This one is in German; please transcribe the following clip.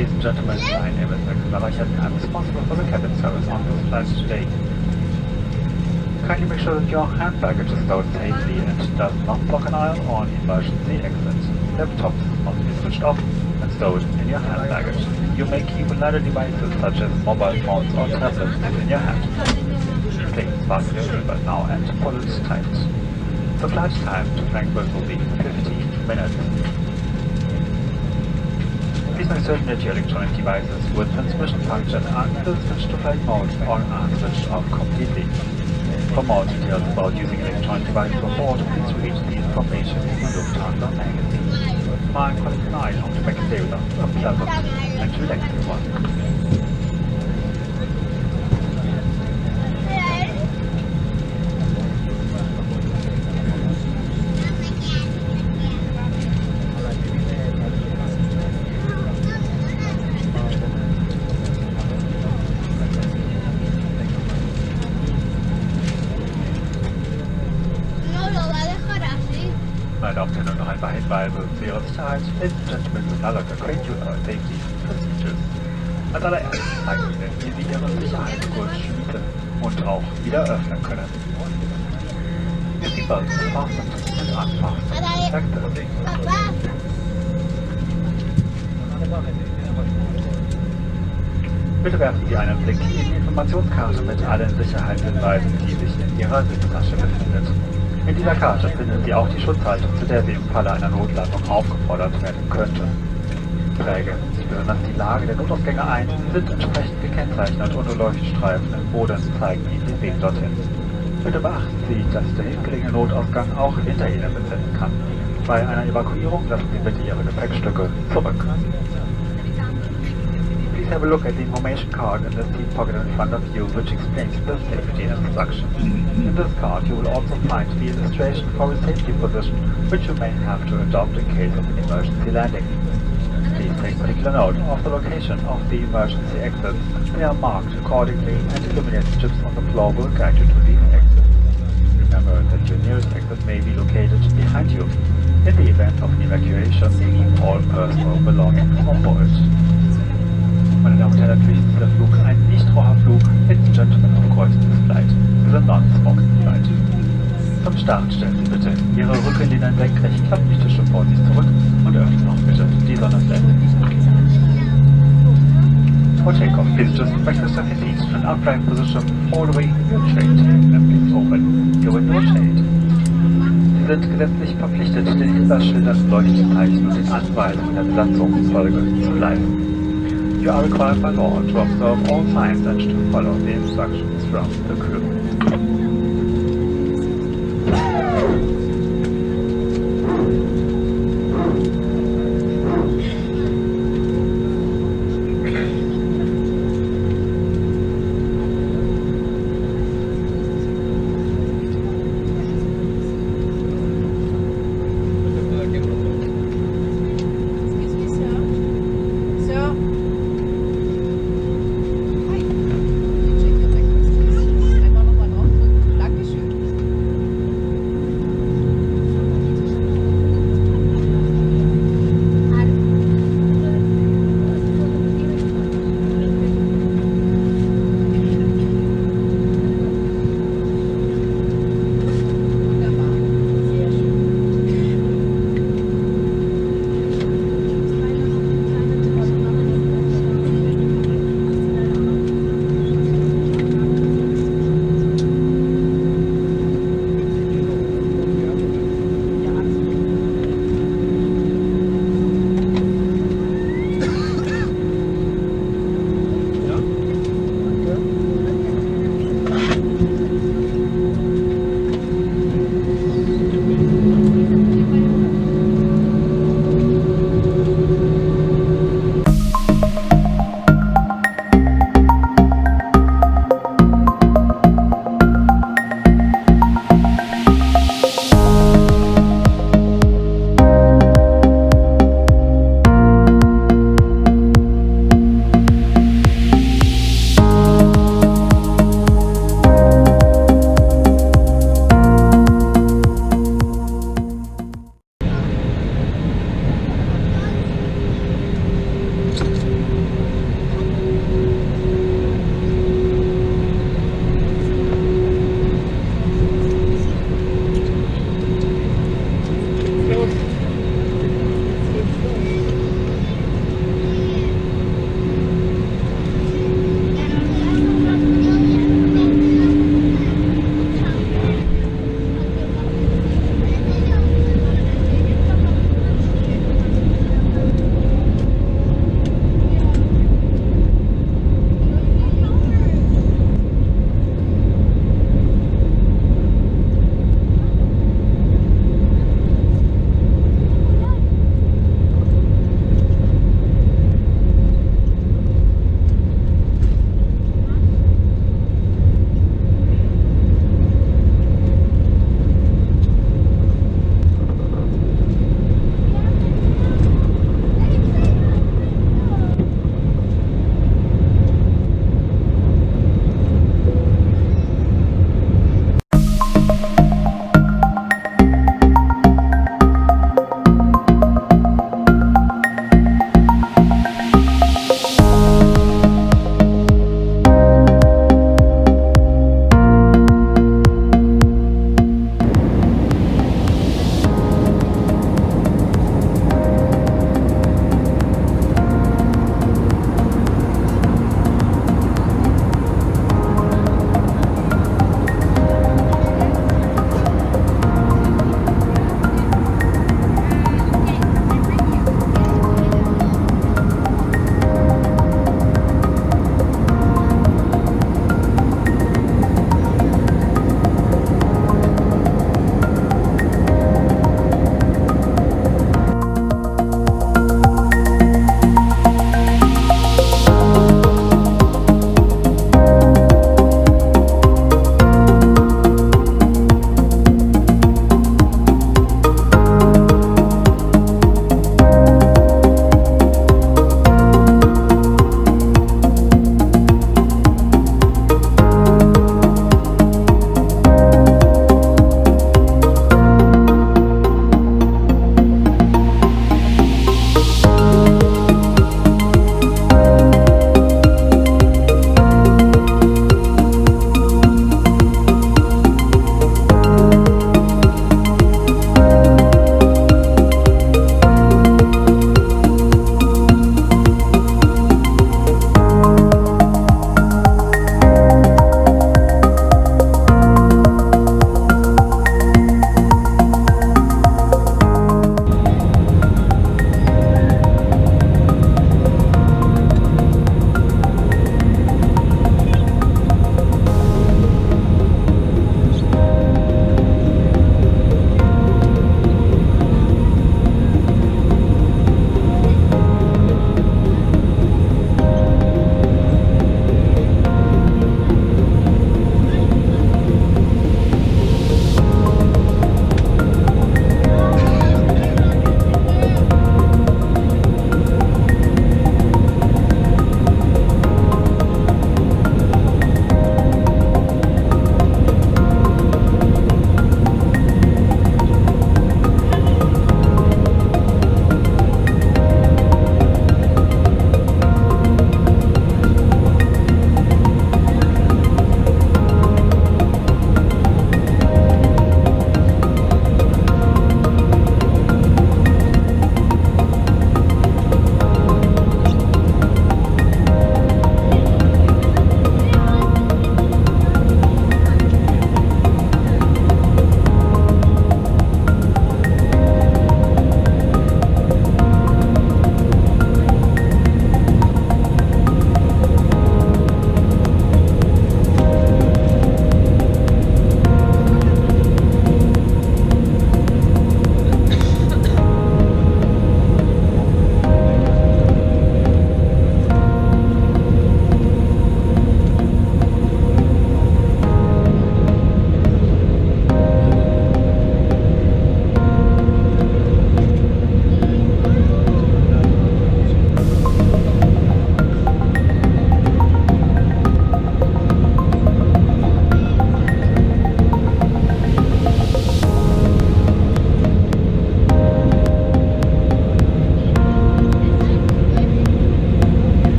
Ladies and gentlemen, my name is Airline and I'm responsible for the cabin service on this flight today. Kindly make sure that your hand baggage is stowed safely and does not block an aisle or an emergency exit. Laptops must be switched off and stowed in your hand baggage. You may keep lighter devices such as mobile phones or tablets in your hand. Please fasten your seatbelt now and pull it tight. The flight time to Frankfurt will be 15 minutes. Please make certain that your electronic devices with transmission function are either switched to flight mode or are switched off completely. For more details about using electronic devices on board, please read the information in the Lufthansa magazine. My colleagues and I hope to make a stay with us a pleasant and relaxing one. Meine Damen und Herren, noch ein paar Hinweise zu Ihrer Sicherheit. Ladies and gentlemen, we would like to acquaint you with our safety procedures. Als allererst zeigen wir Ihnen, wie Sie Ihre Sicherheitsgurt schließen und auch wieder öffnen können. Your seatbelt is fastened and unfastened. Bitte werfen Sie einen Blick in die Informationskarte mit allen Sicherheitshinweisen, die sich in Ihrer Sitztasche befindet. In dieser Karte finden Sie auch die Schutzhaltung, zu der Sie im Falle einer Notlandung aufgefordert werden könnten. Prägen Sie besonders die Lage der Notausgänge ein, sind entsprechend gekennzeichnet und Leuchtstreifen im Boden zeigen Ihnen den Weg dorthin. Bitte beachten Sie, dass der hingelegene Notausgang auch hinter Ihnen befinden kann. Bei einer Evakuierung lassen Sie bitte Ihre Gepäckstücke zurück. Please have a look at the information card in the seat pocket in front of you, which explains the safety instructions. In this card you will also find the illustration for a safety position, which you may have to adopt in case of an emergency landing. Please take particular note of the location of the emergency exits. They are marked accordingly and illuminated strips on the floor will guide you to these exits. Remember that your nearest exit may be located behind you. In the event of an evacuation, keep all personal belongings on board. Meine Damen und Herren, natürlich ist dieser Flug ein Nichtraucherflug. Ladies and gentlemen, of course, this flight is a non-smoking flight. Zum Start stellen Sie bitte Ihre Rückenlehnen senkrecht, klappen die Tische vor sich zurück und öffnen auch bitte die Sonnenblende. For takeoff, please just breakfast of your seats to an upright position following your shade and please open your window shade. Sie sind gesetzlich verpflichtet, den Hinweisschildern, Leuchtezeichen und den Anweisungen der Besatzung Folge zu leisten. You are required by law to observe all signs and to follow the instructions from the crew.